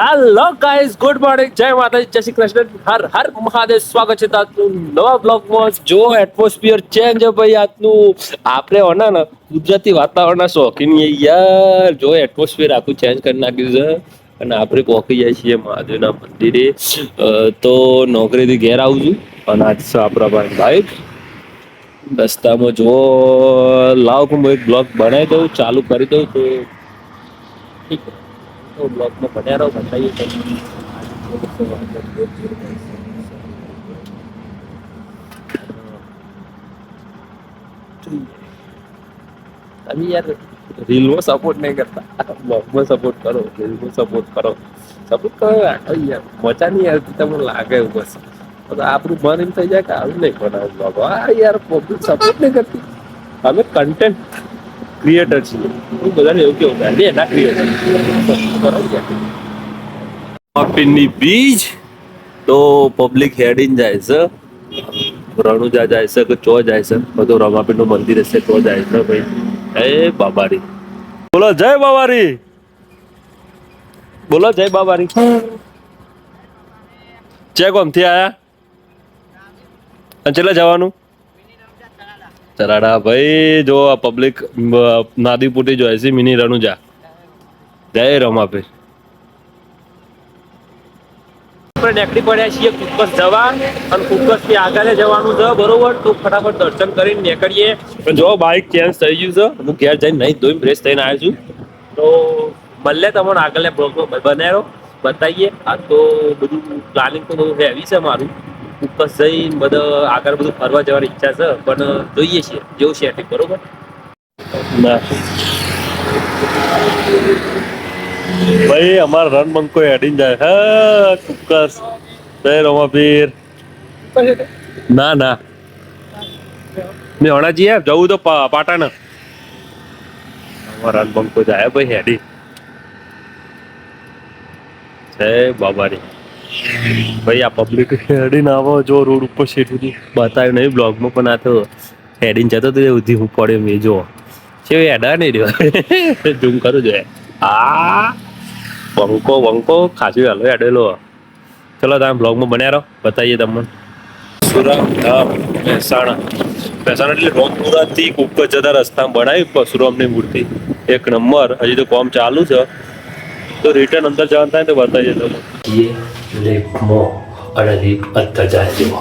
Hello guys, good morning, જય માતાજી, જય શ્રી કૃષ્ણ, હર હર મહાદેવ. સ્વાગત છે આજનું નવા બ્લોગમાં. જો એટમોસ્ફિયર ચેન્જ ભાઈ આજનું. આપણે હોના ને કુદરતી વાતાવરણના શોખીન યાર. જો એટમોસ્ફિયર આખું ચેન્જ કરી નાખ્યું છે અને આપણે પહોંચી જાય છીએ મહાદેવના મંદિરે. તો નોકરીથી ઘેર આવું છું અને આજ છે આપણા ભાઈ રસ્તામાં જો લાવ હું એક બ્લોગ બનાવી દઉં, ચાલુ કરી દઉં તો ઠીક છે. તો બ્લોગમાં બન્યા રહો, બતાવીએ તમને. તમે યાર રીલમાં સપોર્ટ નહીં કરતા, બ્લોગમાં સપોર્ટ કરો, રીલમાં સપોર્ટ કરો. સપોર્ટ કરો યાર, મજા નહીં આવતી તમને લાગે એવું બસ. આપણું મન એમ થઈ જાય કે આવું નહીં બનાવું બ્લોગ. હા યાર, પબ્લિક સપોર્ટ નહીં કરતી. અમે કન્ટેન્ટ ક્રિએટર છીએ. હું બધાને એવું કેવું એના ક્રિએટર પીની બીજ તો પબ્લિક હેડીને જાય છે. રણુજા જાય છે કે ચો જાય છે, બધું રમાપીર નું મંદિર હશે તો જાય છે ભાઈ. એ બાબારી બોલો, જય બાબારી બોલો, જય બાબારી. ચેક ગમથી આયા અને ચેલા જવાનું ચરાડા ભાઈ. જો આ પબ્લિક નાદીપુટી જોઈ છે, મિની રણુજા. જય રમાપીર. આપણે નીકળી પડ્યા છીએ કુકસ જવા, અને કુકસ થી આગળ જવાનું છે બરોબર. તો ફટાફટ દર્શન કરીને નીકળીએ. જો બાઇક ચેન્જ થઈ ગયું છે, હું ઘેર જઈને નહીં ધોઈને ફ્રેશ થઈને આવ્યો છું. તો મળે તમને આગળ બ્લોગમાં બનાવ્યો બતાવીએ. આ તો બધું પ્લાનિંગ તો બધું હેવી છે મારું. કુકસ જઈને બધા આગળ બધું ફરવા જવાની ઈચ્છા છે, પણ જોઈએ છીએ જેવું સેટિંગ બરોબર ના. ભાઈ અમારા રણબંકો હેડીને જાય હે કુકસ. જય રમાપીર. ના ના મેં હણાજી જવું તો પાટણ. અમારા રણબંકો જાય ભાઈ હેડી. જય બાબારી. ભાઈ આ પબ્લિક હેડીને આવો જો રોડ ઉપર સીધી બતાવ્યું નહીં બ્લોગમાં, પણ આ તો હેડીને જતો તો ઉધી હું પડ્યો મેં જો છે હેડા નહીં રહ્યો. ઝૂમ કરું જોઈએ. આ વંકો વંકો ખાસી હાલો હેડેલો. ચલો તમે બ્લોગમાં બન્યા રહો, બતાવીએ તમને. સુરત મહેસાણા. મહેસાણા એટલે રોમપુરાથી કુકર જતા રસ્તામાં બનાવી પરશુરામની મૂર્તિ. એક નંબર. હજી તો કામ ચાલુ છે, તો રિટર્ન અંદર જવાનું થાય તો બતાવીએ તમને. લેફ્ટમાં અને લીપ અંદર જાય જેવો.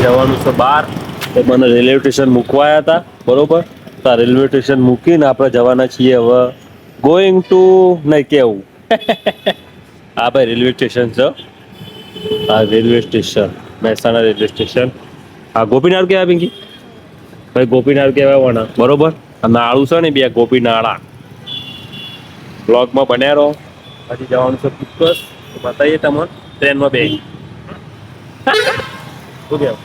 જવાનું છે બહાર. તો મને રેલવે સ્ટેશન મૂકવાયા હતા બરોબર. તો આ રેલવે સ્ટેશન મૂકીને આપણે જવાના છીએ હવે ગોઈંગ ટુ નહીં કેવું. હા ભાઈ રેલવે સ્ટેશન છે. આ railway station Mehsana railway station. હા ગોપીનાળ કહેવાય પિંકી ભાઈ, ગોપીનાળ કહેવાય વણા બરોબર. આ નાળું છે ને બે ગોપીનાળા. બ્લોગમાં બન્યા રહો. હજી જવાનું છે કુકસ, બતાવીએ તમને ટ્રેનમાં બે. શું કહેવું?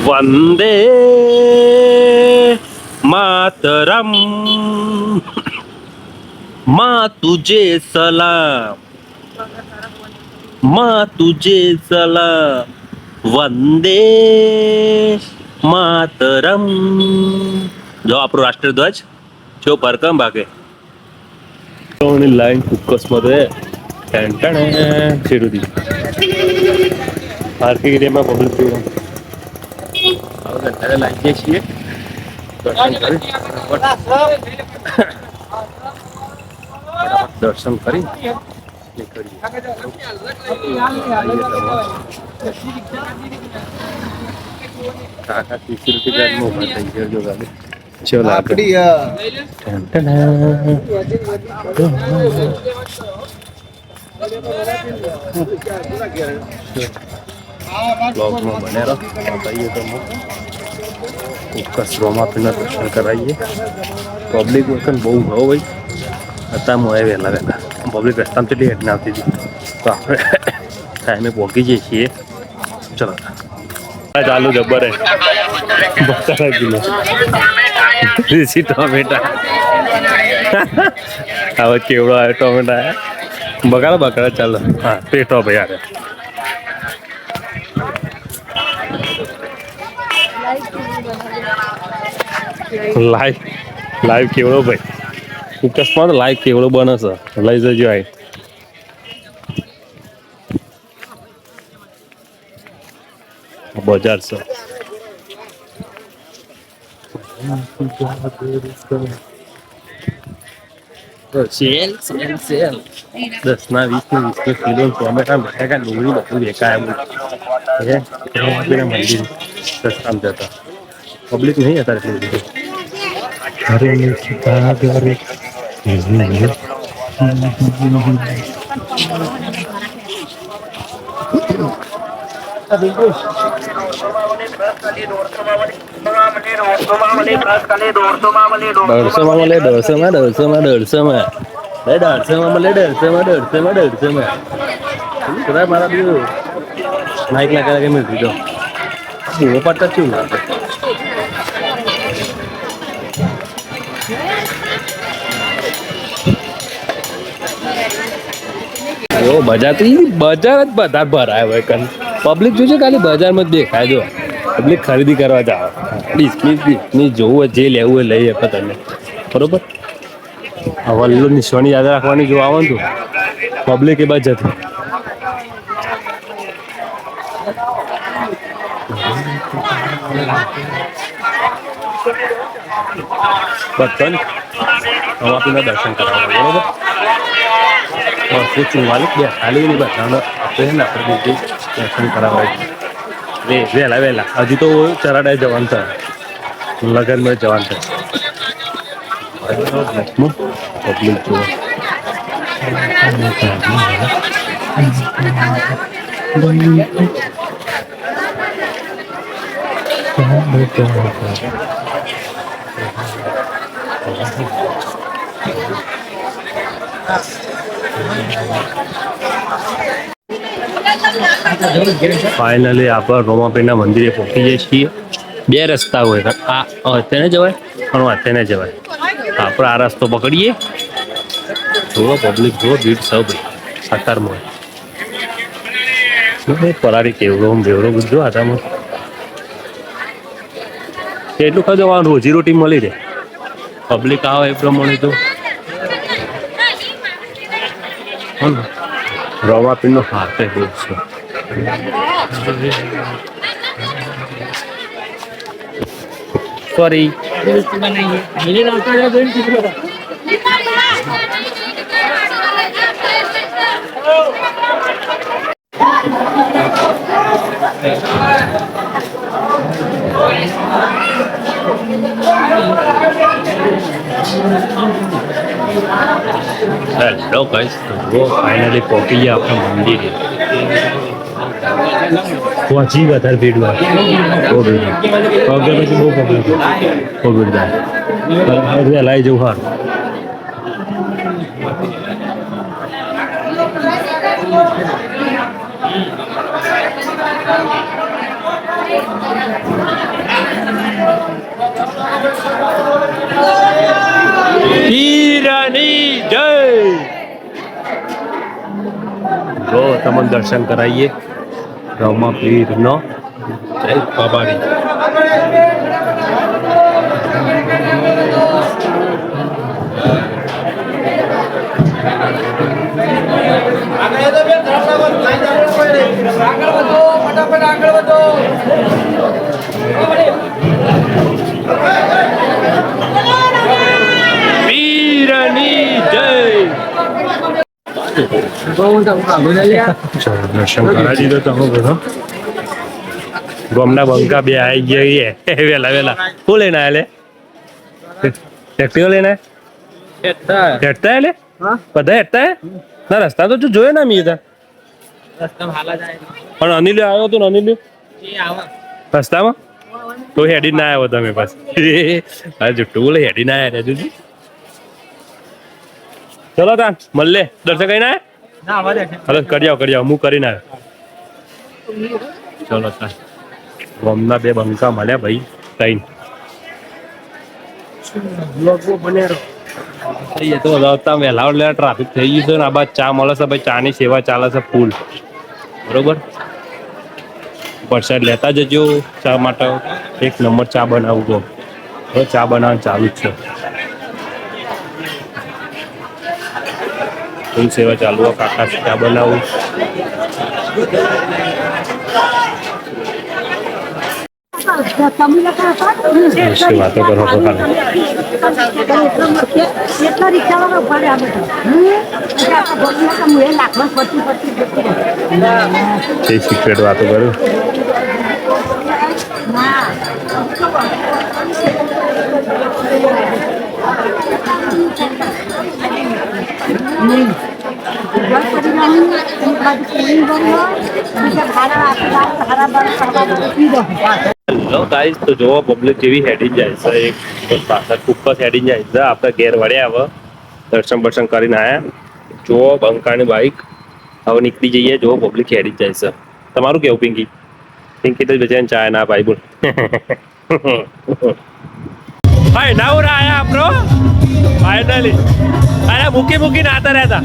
વંદે માતરમ માં તુજે સલામ, માં તુજે સલામ, વંદે માતરમ. જો આપણો રાષ્ટ્રધ્વજ જો પરકમ ભાગે લાઈન કુકસમાં તો શેરુદી પાર્કિંગ એરિયામાં પબ્લિક હવે લાગીએ છીએ. દર્શન કરી કાકા સિક્યુરિટી ગાર્ડમાં થઈ ગયો જો ગાડી. ચલો બ્લોગમાં બન્યા રહો, બતાવીએ તમને. કુકસ રોમાપીરના દર્શન કરાવીએ. પબ્લિક વખત બહુ ન હોય અત્યારે મોએ વહેલા વહેલા. પબ્લિક રસ્તામાં કેટલી હેઠ આવતી હતી, તો આપણે ટાઈમે પહોંચી જઈએ છીએ. ચલો ચાલુ જબ્બર હે કિલો દેશી ટોમેટા. હવે કેવડો આવ્યો ટોમેટા. બગાડો બગાડો ચાલો. હા પેટો ભાઈ યાર. લાઈવ લાઈવ કેવડો ભાઈ અકસ્માત લાઈવ કેવડો બને છે લઈ જજો આઈ બજાર છે સેલ સેલ સેલ 10 ના 20 કિલો ટોમેટા બટાકા ડુંગળી બધું વેચાય મંદિર સસ્તામાં જતા પબ્લિક નહીં અત્યારે મારા બીજું માઇક લાગે કે મેં દીધો હું પડતા શું લાગે બજાર તો બજાર જ બધા ભરાય હોય કન પબ્લિક જોશે ખાલી બજારમાં જ દેખાય જો પબ્લિક ખરીદી કરવા જાવ ડિસ્કની જોવું હોય જે લેવું હોય લઈ આપે તમે બરોબર આ વલ્લો નિશાની યાદ રાખવાની જો આવો ને તો પબ્લિક એ બાજુ જતી બધાને હવાપીના દર્શન કરાવવા બરોબર 244 ખાલી નહીં બધાને આપણે દર્શન કરાવવા વહેલા વહેલા હજુ તો ચરાડાએ જવાનું છે લગ્નમાં જવાનું છે પબ્લિક જુઓ ફાઇનલી આપણે રોમાપીરના મંદિરે પહોંચી જઈએ છીએ બે રસ્તા હોય આ તેને જવાય પણ તેને જવાય આપણે આ રસ્તો પકડીએ જોવો પબ્લિક જોવો ભીડ સૌ સાકારમાં પરારી કેવડો બેવડો બધું આટામાં એટલું ખાધું રોજી રોટી મળી રહે પબ્લિક આવે એ પ્રમાણે તો રોમાપીરનો હાથ છે સોરી હેલો ગાઈસ તો ફાઇનલી પહોંચી ગયા આપણા મંદિરે પહોંચી વધારે ભીડ હોય બહુ ભીડ પગે પછી બહુ પબ્લિક બહુ ભીડ થાય વહેલા જવું સારું પીરની જય જો તમને દર્શન કરાવીએ રોમાપીરનો જય બાબાની પીરની જય દર્શન કરાવી દીધો તમે બધો ગોમના બંકા બે આવી ગયા વેલા વેલા શું લઈને આવ્યા એક્ટિવા લઈને હેઠતા એટલે બધા હેઠતા ના રસ્તા તો જોયો ને મી પણ અનિલ આવ્યો હતો ને અનિલ રસ્તામાં તો હેડી ના આવ્યો તમે પાછું જુઠ્ઠું બોલે હેડી ના આવ્યા જુદી ચલો તાન મળે દર્શન કરીને આવ્યા કરી આવો હું કરીને આવ્યો ચલો તાન ગોમના બે બંકા મળ્યા ભાઈ ત્રણ તો વહેલા એટલે ટ્રાફિક થઈ ગયું છે ને આ બાદ ચા મળે છે ભાઈ ચાની સેવા ચાલે છે ફૂલ બરોબર પ્રસાદ લેતા જજો ચા માટે. એક નંબર ચા બનાવજો. હવે ચા બનાવવાનું ચાલુ જ છે. ફૂલ સેવા ચાલુ. કાકા ચા બનાવું. વાતો કરો છો કેટલા રિક્ષાવાળા ઉભા રહ્યા તે સિક્રેટ વાતો કરું. હેલો ગાઈસ, તો જોવો પબ્લિક જેવી હેડી જાય છે. એક પાછળ ફૂકસ હેડી જાય છે. આપણે ઘેર વળ્યા હવે દર્શન બર્શન કરીને આયા. જોવો બંકાની બાઈક હવે નીકળી જઈએ. જોવો પબ્લિક હેડી જાય છે. તમારું કેવું પિંકી? પિંકી તો બચારી ચાય ના ભાઈ બોલ. ભાઈ નવરા આયા આપણો ફાઇનલી. અરે મૂકીને આતા રહેતા.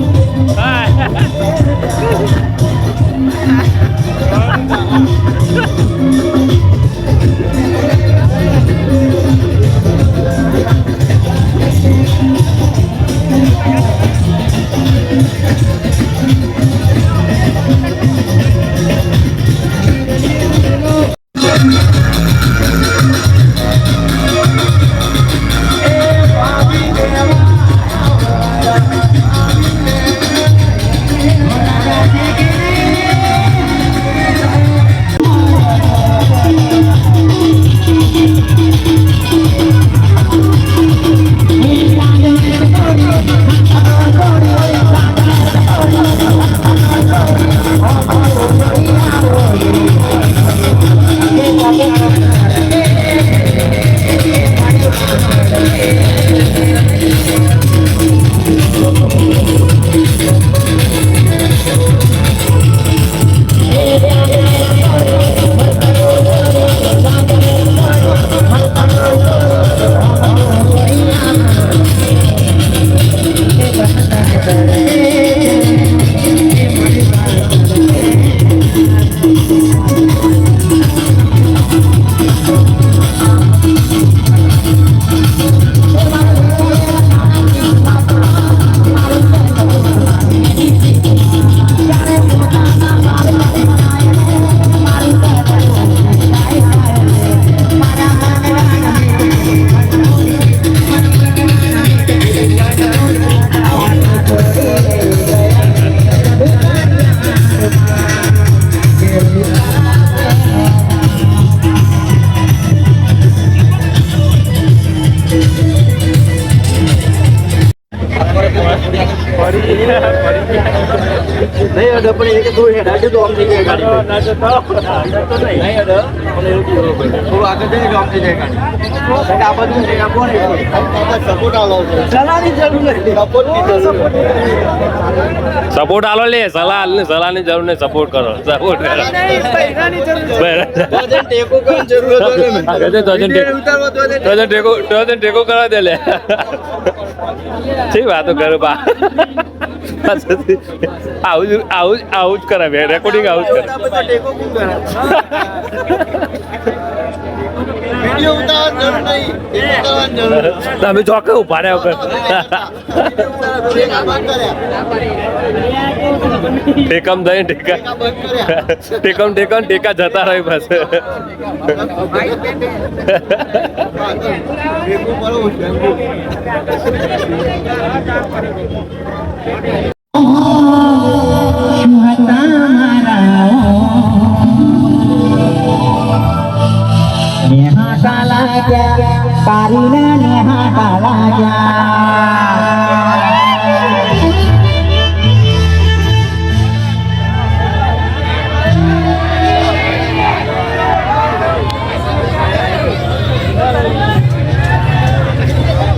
નહીં અડે પણ એ કે થોડું હેડાજો તો આમ થઈ જાય ગાડી નહીં અડે પણ એવું થોડું આગળ જઈને આમ થઈ જાય ગાડી. આ બધું સપોર્ટ આલો સલાહની જરૂર નથી. સપોર્ટ આલો લે. સલાહની જરૂર નહીં. સપોર્ટ કરો. સપોર્ટ કરો. ટેકો કરવા દે લે. વાતો કરો બા. આવું જ કરાવે. રેકોર્ડિંગ આવું જ કરે. તમે ચોકે ઉભા રહ્યા વગર ટેકમ દઈ ટેકા જતા રહી પાસે.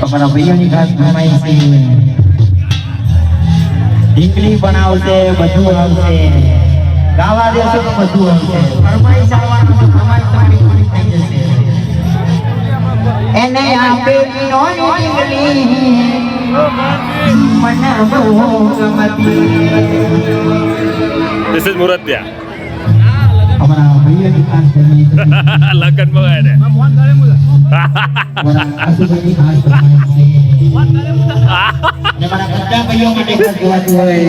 અમારા ભાઈઓની ખાસ ફરમાઈ છે. ઢીકલી પણ આવશે, બધું આવશે. ગાવા દેશો તો બધું આવશે. ફરમાઈશ આવવાનું તો ફરમાઈશ તમારી પૂરી થઈ જશે. એને આપેલી નો ઢીકલી મને બહુ ગમતી. This is Muratya. અમારા ભાઈઓની ખાસ ફરમાઈશ હતી. લગનમાં ગયા ને અમારા આશુભાઈની ખાસ ફરમાઈશ છે. અને મારા બધા ભાઈઓ માટે ખાસ જોવાતું હોય